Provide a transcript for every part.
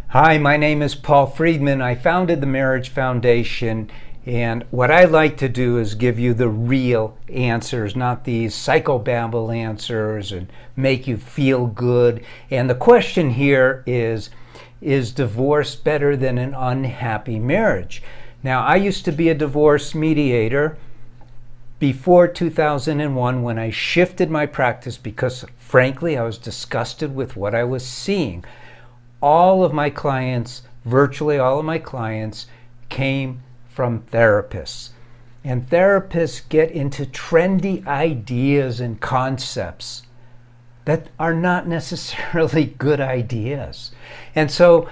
Hi, my name is Paul Friedman. I founded the Marriage Foundation, and what I like to do is give you the real answers, not these psychobabble answers and make you feel good. And the question here is divorce better than an unhappy marriage? Now, I used to be a divorce mediator before 2001 when I shifted my practice because, frankly, I was disgusted with what I was seeing. All of my clients, virtually all of my clients, came from therapists. And therapists get into trendy ideas and concepts that are not necessarily good ideas. And so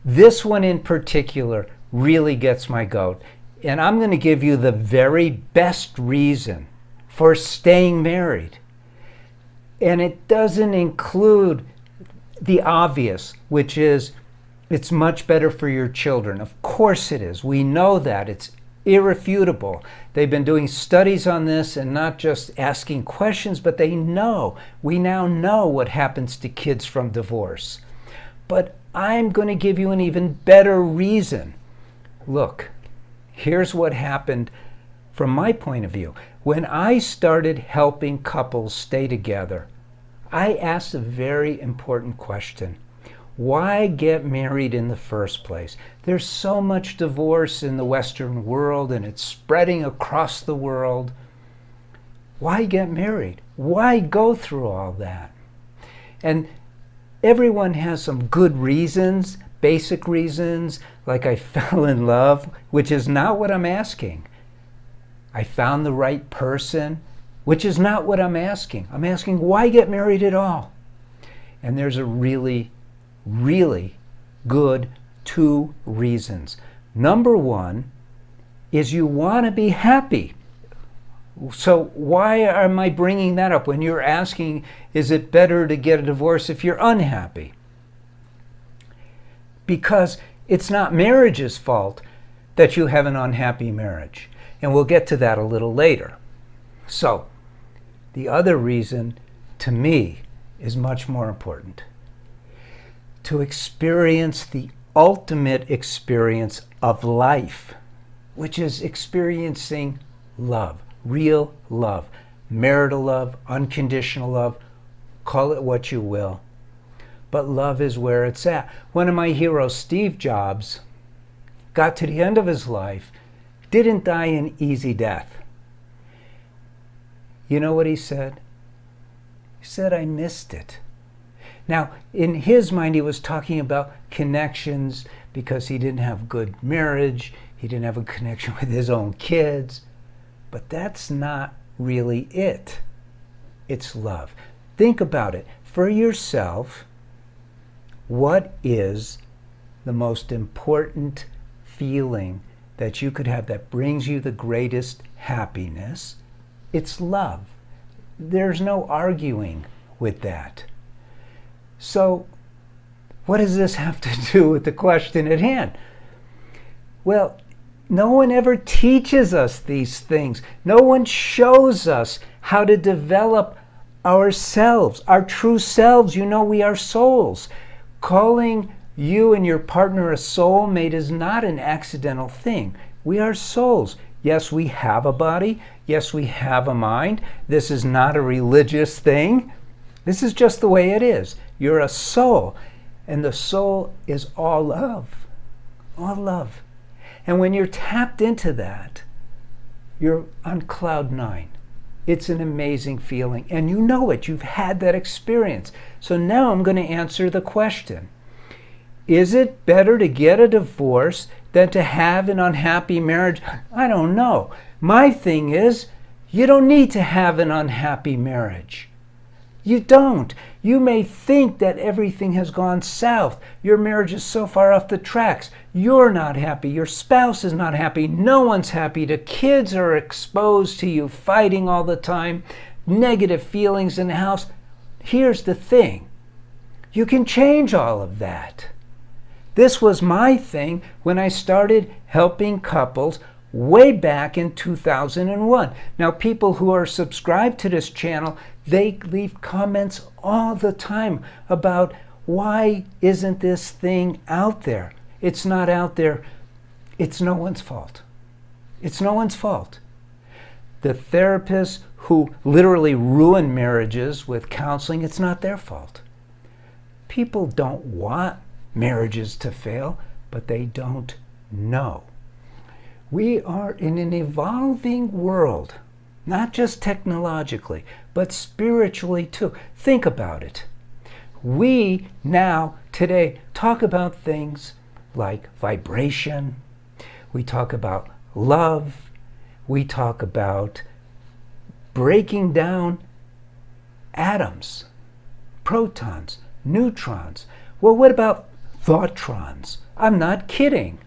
this one in particular really gets my goat. And I'm going to give you the very best reason for staying married. And it doesn't include the obvious, which is it's much better for your children. Of course it is. We know that. It's irrefutable. They've been doing studies on this and not just asking questions, but they know. We now know what happens to kids from divorce. But I'm going to give you an even better reason. Look, here's what happened from my point of view. When I started helping couples stay together, I asked a very important question. Why get married in the first place? There's so much divorce in the Western world and it's spreading across the world. Why get married? Why go through all that? And everyone has some good reasons, basic reasons, like I fell in love, which is not what I'm asking. I found the right person, which is not what I'm asking. I'm asking, why get married at all? And there's a really, really good two reasons. Number one is you want to be happy. So why am I bringing that up when you're asking, is it better to get a divorce if you're unhappy? Because it's not marriage's fault that you have an unhappy marriage. And we'll get to that a little later. So, the other reason, to me, is much more important. To experience the ultimate experience of life, which is experiencing love, real love, marital love, unconditional love, call it what you will. But love is where it's at. One of my heroes, Steve Jobs, got to the end of his life, didn't die an easy death. You know what he said? He said, I missed it. Now, in his mind, he was talking about connections because he didn't have good marriage. He didn't have a connection with his own kids. But that's not really it. It's love. Think about it. For yourself, what is the most important feeling that you could have that brings you the greatest happiness? It's love. There's no arguing with that. So, what does this have to do with the question at hand? Well, no one ever teaches us these things. No one shows us how to develop ourselves, our true selves. You know, we are souls. Calling you and your partner a soulmate is not an accidental thing. We are souls. Yes, we have a body. Yes, we have a mind. This is not a religious thing. This is just the way it is. You're a soul, and the soul is all love. All love. And when you're tapped into that, you're on cloud nine. It's an amazing feeling, and you know it. You've had that experience. So now I'm going to answer the question. Is it better to get a divorce than to have an unhappy marriage? I don't know. My thing is, you don't need to have an unhappy marriage. You don't. You may think that everything has gone south. Your marriage is so far off the tracks. You're not happy. Your spouse is not happy. No one's happy. The kids are exposed to you fighting all the time. Negative feelings in the house. Here's the thing. You can change all of that. This was my thing when I started helping couples way back in 2001. Now, people who are subscribed to this channel, they leave comments all the time about Why isn't this thing out there? It's not out there. It's no one's fault. It's no one's fault. The therapists who literally ruin marriages with counseling, it's not their fault. People don't want marriages to fail, but they don't know. We are in an evolving world, not just technologically, but spiritually too. Think about it. We now, today, talk about things like vibration. We talk about love. We talk about breaking down atoms, protons, neutrons. Well, what about thoughtrons? I'm not kidding.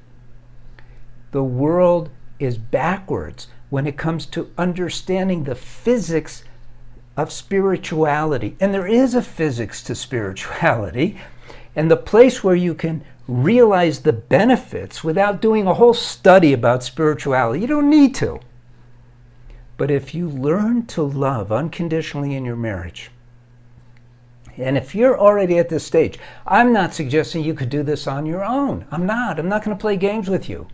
The world is backwards when it comes to understanding the physics of spirituality. And there is a physics to spirituality. And the place where you can realize the benefits without doing a whole study about spirituality, you don't need to. But if you learn to love unconditionally in your marriage, and if you're already at this stage, I'm not suggesting you could do this on your own. I'm not going to play games with you.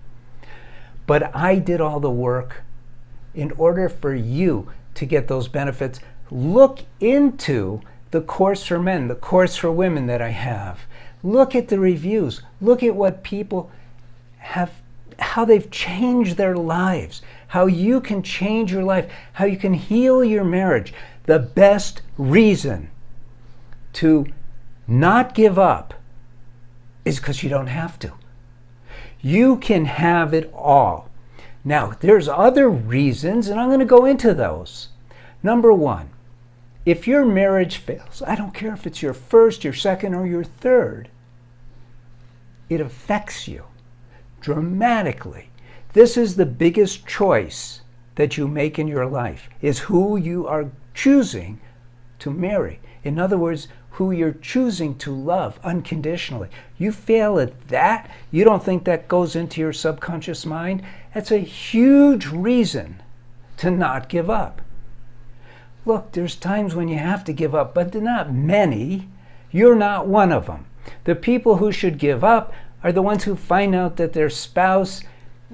But I did all the work in order for you to get those benefits. Look into the Course for Men, the Course for Women that I have. Look at the reviews. Look at what people have, how they've changed their lives, how you can change your life, how you can heal your marriage. The best reason to not give up is because you don't have to. You can have it all. Now, there's other reasons, and I'm going to go into those. Number one, if your marriage fails, I don't care if it's your first, your second, or your third, it affects you dramatically. This is the biggest choice that you make in your life, is who you are choosing to marry. In other words, who you're choosing to love unconditionally. You fail at that, you don't think that goes into your subconscious mind? That's a huge reason to not give up. Look, there's times when you have to give up, but they're not many. You're not one of them. The people who should give up are the ones who find out that their spouse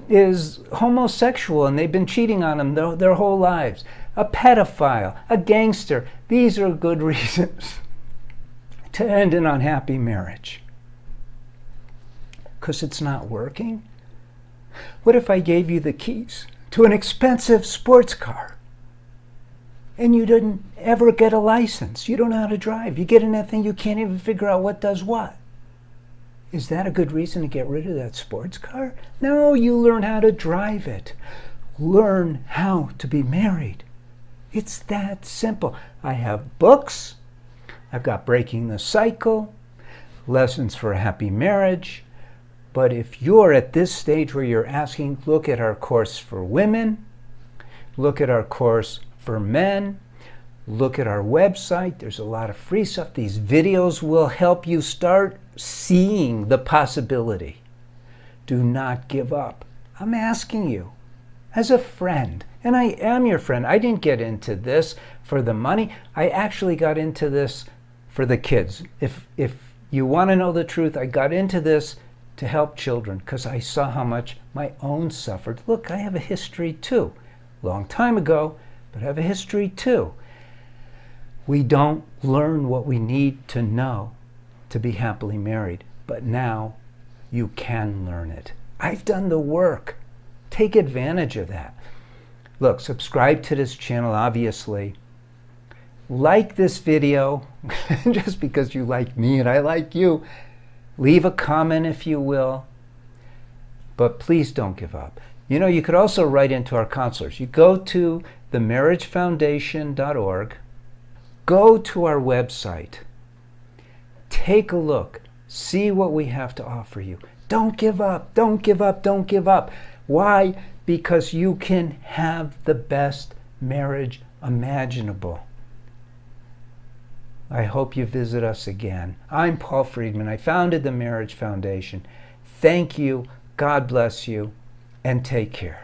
is homosexual and they've been cheating on them their whole lives. A pedophile, a gangster. These are good reasons to end an unhappy marriage. Because it's not working. What if I gave you the keys to an expensive sports car and you didn't ever get a license? You don't know how to drive. You get in that thing, you can't even figure out what does what. Is that a good reason to get rid of that sports car? No, you learn how to drive it. Learn how to be married. It's that simple. I have books. I've got Breaking the Cycle, Lessons for a Happy Marriage. But if you're at this stage where you're asking, look at our course for women, look at our course for men, look at our website. There's a lot of free stuff. These videos will help you start seeing the possibility. Do not give up. I'm asking you as a friend, and I am your friend. I didn't get into this for the money. I actually got into this for the kids. If you want to know the truth, I got into this to help children because I saw how much my own suffered. Look, I have a history too. Long time ago, but I have a history too. We don't learn what we need to know to be happily married, but now you can learn it. I've done the work. Take advantage of that. Look, subscribe to this channel, obviously. Like this video, just because you like me and I like you. Leave a comment if you will. But please don't give up. You know, you could also write into our counselors. You go to themarriagefoundation.org. Go to our website. Take a look. See what we have to offer you. Don't give up. Don't give up. Don't give up. Why? Because you can have the best marriage imaginable. I hope you visit us again. I'm Paul Friedman. I founded the Marriage Foundation. Thank you. God bless you. And take care.